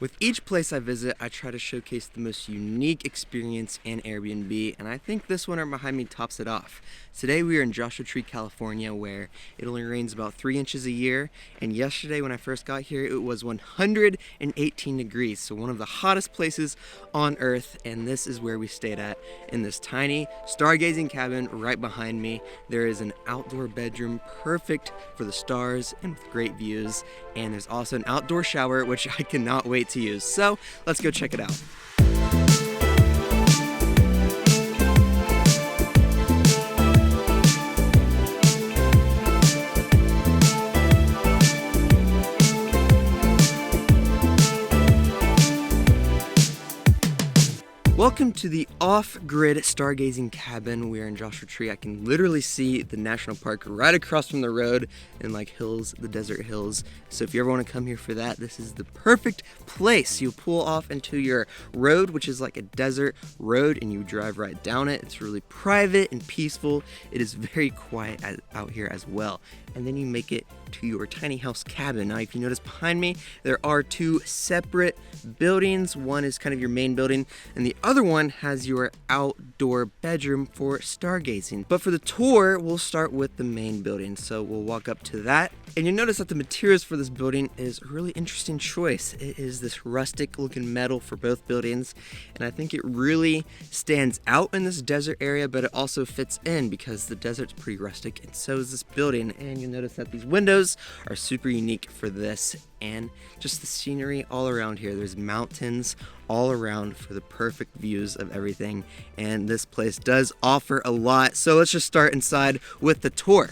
With each place I visit, I try to showcase the most unique experience in Airbnb, and I think this one right behind me tops it off. Today we are in Joshua Tree, California, where it only rains about 3 inches a year, and yesterday when I first got here, it was 118 degrees, so one of the hottest places on earth, and this is where we stayed at, in this tiny stargazing cabin right behind me. There is an outdoor bedroom perfect for the stars and with great views, and there's also an outdoor shower, which I cannot wait to use. So let's go check it out. Welcome to the off-grid stargazing cabin. We are in Joshua Tree. I can literally see the national park right across from the road and like hills, the desert hills. So if you ever want to come here for that, this is the perfect place. You pull off into your road, which is like a desert road, and you drive right down it. It's really private and peaceful. It is very quiet out here as well. And then you make it to your tiny house cabin. Now, if you notice behind me, there are two separate buildings. One is kind of your main building, and the other one has your outdoor bedroom for stargazing. But for the tour, we'll start with the main building. So we'll walk up to that, and you'll notice that the materials for this building is a really interesting choice. It is this rustic looking metal for both buildings, and I think it really stands out in this desert area, but it also fits in because the desert's pretty rustic, and so is this building. And you'll notice that these windows are super unique for this, and just the scenery all around here. There's mountains all around for the perfect views of everything, and this place does offer a lot. So let's just start inside with the tour.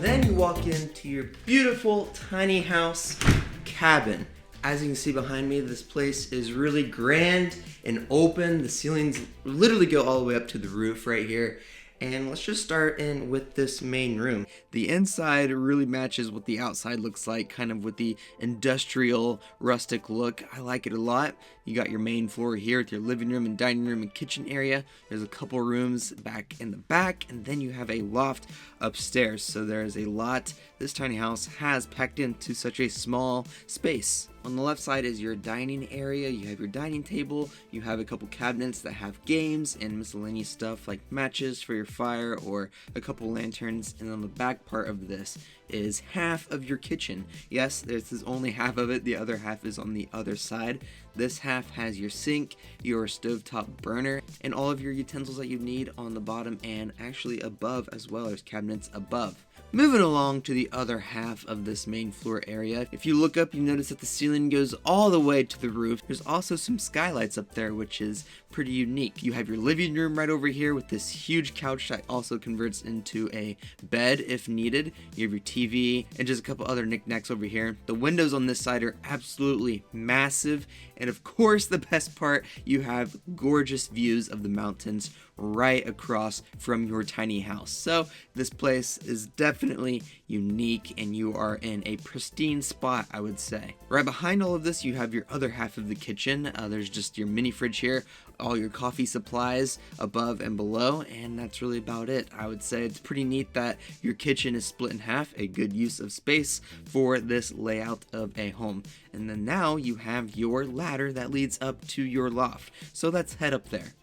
Then you walk into your beautiful tiny house cabin. As you can see behind me, this place is really grand and open. The ceilings literally go all the way up to the roof right here. And let's just start in with this main room. The inside really matches what the outside looks like, kind of with the industrial, rustic look. I like it a lot. You got your main floor here with your living room and dining room and kitchen area. There's a couple rooms back in the back, and then you have a loft upstairs. So there's a lot this tiny house has packed into such a small space. On the left side is your dining area. You have your dining table. You have a couple cabinets that have games and miscellaneous stuff like matches for your fire or a couple lanterns. And on the back part of this is half of your kitchen. Yes, this is only half of it. The other half is on the other side. This half has your sink, your stovetop burner, and all of your utensils that you need on the bottom and actually above as well. There's cabinets above. Moving along to the other half of this main floor area, if you look up, you notice that the ceiling goes all the way to the roof. There's also some skylights up there, which is pretty unique. You have your living room right over here with this huge couch that also converts into a bed if needed. You have your TV and just a couple other knickknacks over here. The windows on this side are absolutely massive, and of course, the best part, you have gorgeous views of the mountains right across from your tiny house. So this place is definitely unique, and you are in a pristine spot, I would say. Right behind all of this, you have your other half of the kitchen. There's just your mini fridge here, all your coffee supplies above and below, and that's really about it. I would say it's pretty neat that your kitchen is split in half, a good use of space for this layout of a home. And then now you have your ladder that leads up to your loft. So let's head up there.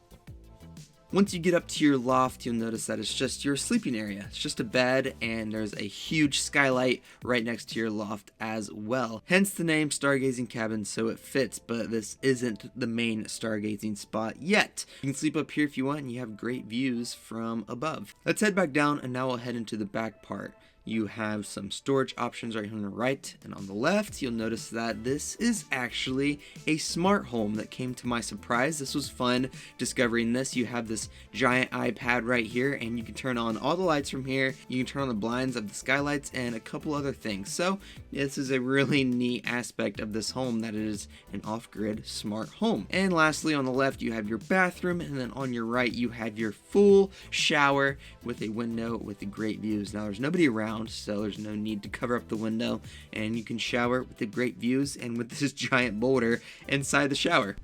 Once you get up to your loft, you'll notice that it's just your sleeping area. It's just a bed, and there's a huge skylight right next to your loft as well. Hence the name Stargazing Cabin, so it fits, but this isn't the main stargazing spot yet. You can sleep up here if you want, and you have great views from above. Let's head back down, and now we'll head into the back part. You have some storage options right here on the right, and on the left you'll notice that this is actually a smart home that came to my surprise. This was fun discovering this. You have this giant iPad right here, and you can turn on all the lights from here. You can turn on the blinds of the skylights and a couple other things. So this is a really neat aspect of this home, that it is an off-grid smart home. And lastly, on the left you have your bathroom, and then on your right you have your full shower with a window with the great views. Now there's nobody around, so there's no need to cover up the window, and you can shower with the great views and with this giant boulder inside the shower.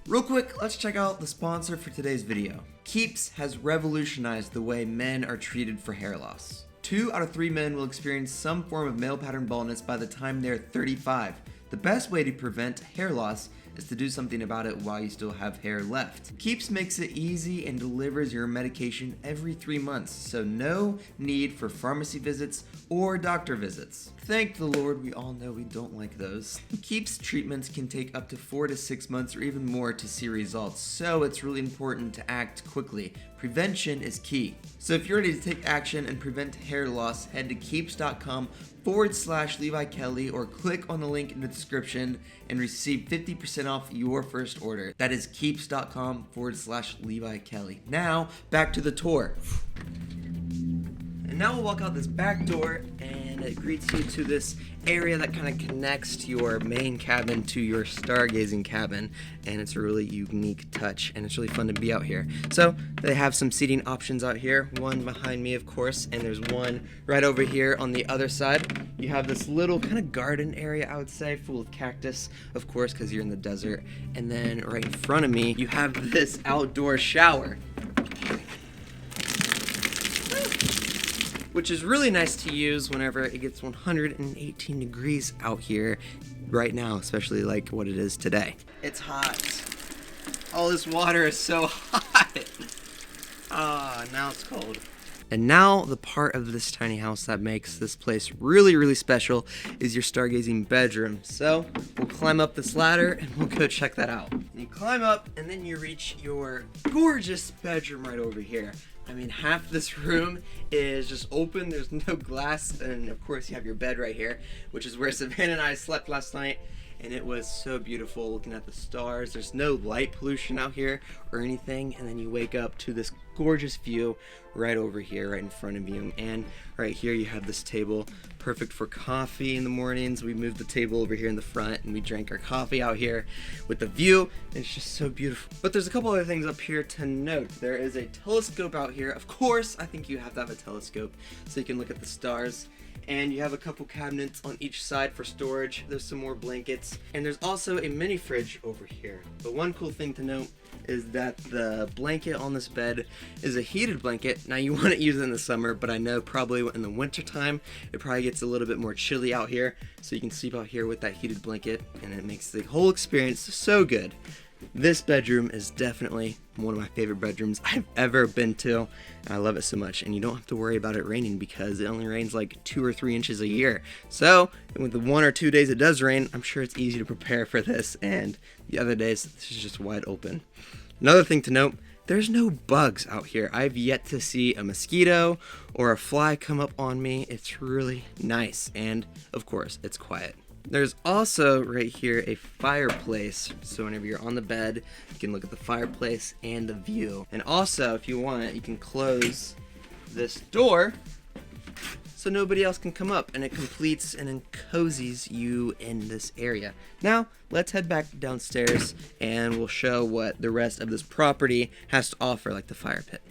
Real quick, let's check out the sponsor for today's video. Keeps has revolutionized the way men are treated for hair loss. 2 out of 3 men will experience some form of male pattern baldness by the time they're 35. The best way to prevent hair loss is to do something about it while you still have hair left. Keeps makes it easy and delivers your medication every 3 months, so no need for pharmacy visits or doctor visits. Thank the Lord, we all know we don't like those. Keeps treatments can take up to 4 to 6 months or even more to see results, so it's really important to act quickly. Prevention is key. So if you're ready to take action and prevent hair loss, head to keeps.com/LeviKelly or click on the link in the description and receive 50% off your first order. That is keeps.com/LeviKelly. Now, back to the tour. And now we'll walk out this back door and it greets you to this area that kind of connects your main cabin to your stargazing cabin, and it's a really unique touch and it's really fun to be out here. So they have some seating options out here, one behind me of course, and there's one right over here on the other side. You have this little kind of garden area, I would say, full of cactus, of course, because you're in the desert. And then right in front of me you have this outdoor shower, which is really nice to use whenever it gets 118 degrees out here right now, especially like what it is today. It's hot. All this water is so hot. Now it's cold. And now the part of this tiny house that makes this place really, really special is your stargazing bedroom. So we'll climb up this ladder and we'll go check that out. You climb up and then you reach your gorgeous bedroom right over here. I mean, half this room is just open, there's no glass, and of course you have your bed right here, which is where Savannah and I slept last night, and it was so beautiful looking at the stars. There's no light pollution out here or anything, and then you wake up to this gorgeous view right over here, right in front of you. And right here you have this table, perfect for coffee in the mornings. We moved the table over here in the front and we drank our coffee out here with the view. It's just so beautiful. But there's a couple other things up here to note. There is a telescope out here. Of course, I think you have to have a telescope so you can look at the stars. And you have a couple cabinets on each side for storage. There's some more blankets. And there's also a mini fridge over here. But one cool thing to note is that the blanket on this bed is a heated blanket. Now you want to use it in the summer, but I know probably in the winter time it probably gets a little bit more chilly out here. So you can sleep out here with that heated blanket and it makes the whole experience so good. This bedroom is definitely one of my favorite bedrooms I've ever been to. I love it so much, and you don't have to worry about it raining because it only rains like 2 or 3 inches a year. So with the 1 or 2 days it does rain, I'm sure it's easy to prepare for this, and the other days this is just wide open. Another thing to note, there's no bugs out here. I've yet to see a mosquito or a fly come up on me. It's really nice, and of course it's quiet. There's also right here a fireplace, so whenever you're on the bed, you can look at the fireplace and the view. And also, if you want, you can close this door so nobody else can come up, and it completes and cozies you in this area. Now, let's head back downstairs and we'll show what the rest of this property has to offer, like the fire pit.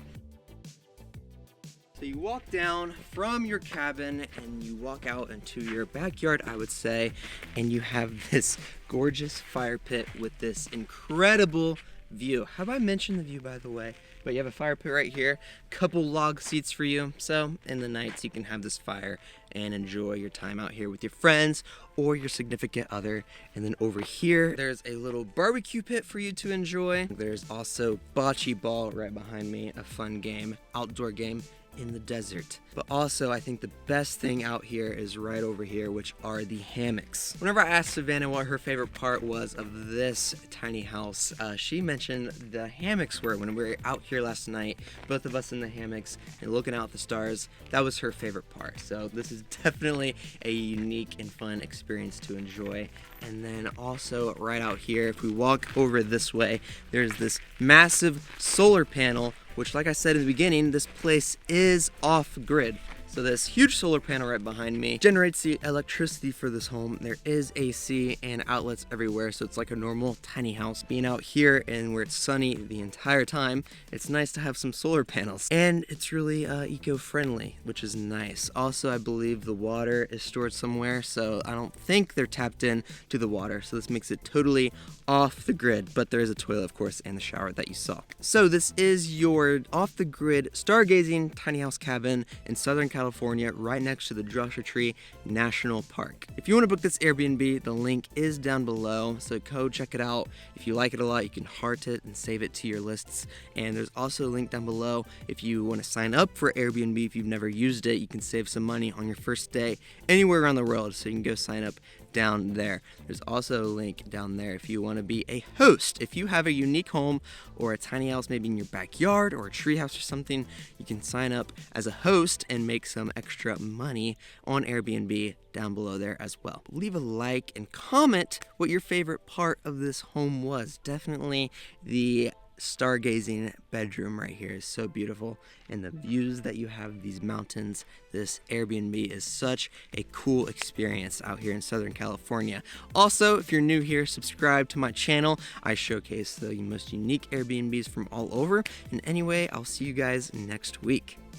So you walk down from your cabin and you walk out into your backyard, I would say, and you have this gorgeous fire pit with this incredible view. Have I mentioned the view, by the way? But you have a fire pit right here, couple log seats for you, so in the nights you can have this fire and enjoy your time out here with your friends or your significant other. And then over here there's a little barbecue pit for you to enjoy. There's also bocce ball right behind me, a fun game, outdoor game in the desert. But also, I think the best thing out here is right over here, which are the hammocks. Whenever I asked Savannah what her favorite part was of this tiny house, she mentioned the hammocks were when we were out here last night, both of us in the hammocks and looking out the stars. That was her favorite part. So this is definitely a unique and fun experience to enjoy. And then also right out here, if we walk over this way, there's this massive solar panel, which, like I said in the beginning, this place is off-grid. So this huge solar panel right behind me generates the electricity for this home. There is AC and outlets everywhere, so it's like a normal tiny house. Being out here and where it's sunny the entire time, it's nice to have some solar panels. And it's really eco-friendly, which is nice. Also, I believe the water is stored somewhere, so I don't think they're tapped in to the water. So this makes it totally off the grid, but there is a toilet, of course, and the shower that you saw. So this is your off-the-grid stargazing tiny house cabin in Southern California. California, right next to the Joshua Tree National Park. If you want to book this Airbnb, the link is down below, so go check it out. If you like it a lot, you can heart it and save it to your lists. And there's also a link down below if you want to sign up for Airbnb. If you've never used it, you can save some money on your first stay anywhere around the world, so you can go sign up down there. There's also a link down there if you want to be a host. If you have a unique home or a tiny house maybe in your backyard or a tree house or something, you can sign up as a host and make some extra money on Airbnb down below there as well. Leave a like and comment what your favorite part of this home was. Definitely the stargazing bedroom right here is so beautiful, and the views that you have of these mountains. This Airbnb is such a cool experience out here in Southern California. Also, if you're new here, subscribe to my channel. I showcase the most unique Airbnbs from all over. And anyway, I'll see you guys next week.